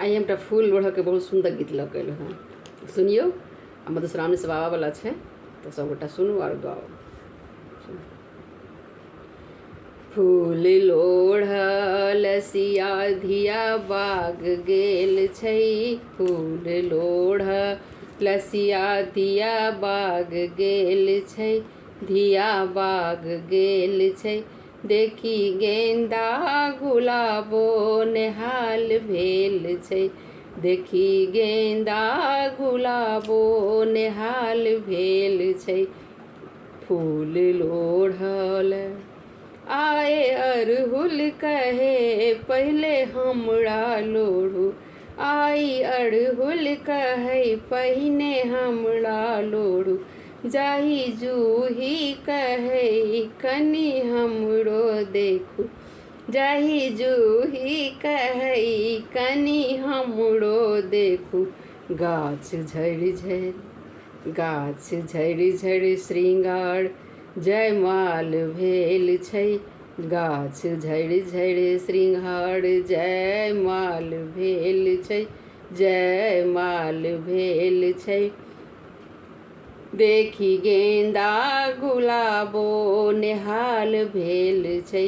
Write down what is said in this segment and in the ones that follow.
आई हम फूल ओढ़ के बहुत सुंदर गीत लगल हँ सुनियो। आ मधुश्रावणी सब आवा वाला है तो सब गोटा सुनू और गाओ। फूल लोढ़ल सिया धिया बाग गेल छै, फूल लोढ़ल सिया धिया बाग गेल छै, धिया बाग गेल छै। देखी गेंदा गुलाबो नेहाल भेल छै, देखी गेंदा गुलाबो नेहाल भेल छै। फूल लोढ़ल आए अड़हुल कहे पहले हमरा लोढ़ू, आई अड़हुल कहे पहिने हमरा लोढ़ू। जाही जूही कहे कनी हमरो देखू, जाही जूही कहे कनी हमरो देखू। गाछ झड़ि झड़ि गाछ झड़ि झड़ि श्रृंगार जयमाल भेल छै, गाछ झड़ि झड़ि श्रृंगार जयमाल भेल छै, जयमाल भेल छै। देखी गेंदा गुलाबो नेहाल भेल छै,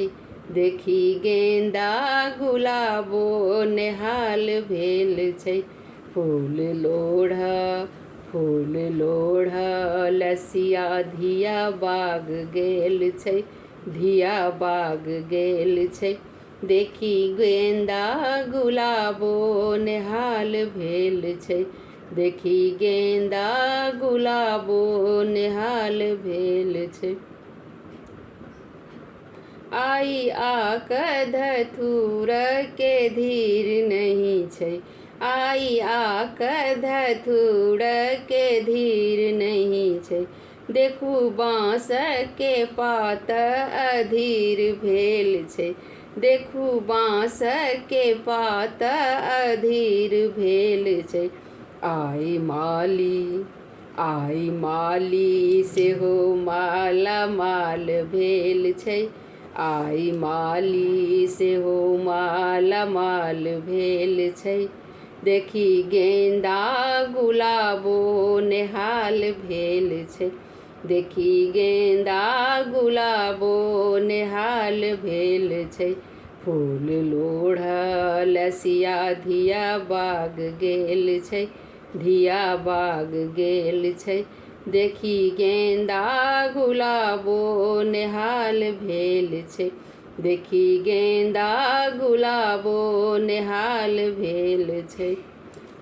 देखी गेंदा गुलाबो नेहाल भेल छै। फूल लोढ़ल सिया धिया बाग गेल छै, धिया बाग गेल छै। देखी गेंदा गुलाबो नेहाल भेल छै, देखी गेंदा गुलाबो नेहाल भेल छै। आई आक धतूर के धीर नहीं छै, आई आक धतूर के धीर नहीं छै। देखू बाँस के पात अधीर भेल छै, देखू बाँस के पात अधीर भेल छै। आई माली सेहो माला माल भेल छै, आई माली सेहो माला माल भेल छै। देखी गेंदा गुलाबो नेहाल भेल छै, देखी गेंदा गुलाबो नेहाल भेल छै। फूल लोढ़ल सिया धिया बाग गेल छै, धिया बाग गेल छै। देखी गेंदा गुलाबो नेहाल भेल छै, देखी गेंदा गुलाबो नेहाल भेल छै।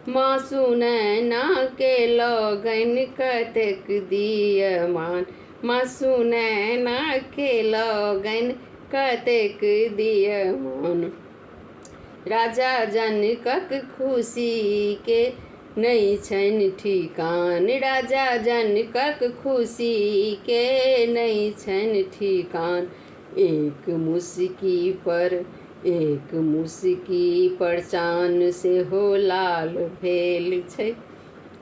मासु नैना के लगन कतेक दियमान, मासु नैना के लगन कतेक दियमान। राजा जनकक खुशी के नहीं छनि ठिकान, राजा जनकक खुशी के नहीं छनि ठिकान। एक मुस्की पर चान से हो लाल भेल छै,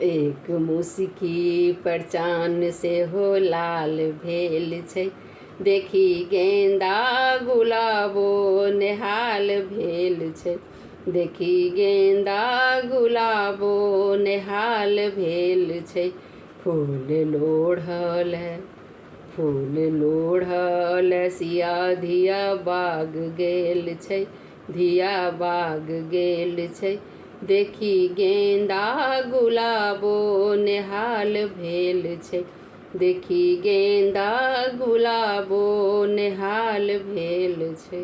एक मुस्की पर चान से हो लाल भेल छै। देखी गेंदा गुलाबो नेहाल भेल छै, देखी गेंदा गुलाबो नेहाल भेल छै। फूल लोढ़ल सिया धिया बाग गेल छै, धिया बाग गेल छै। देखी गेंदा गुलाबो नेहाल भेल छै, देखी गेंदा गुलाबो नेहाल भेल छै।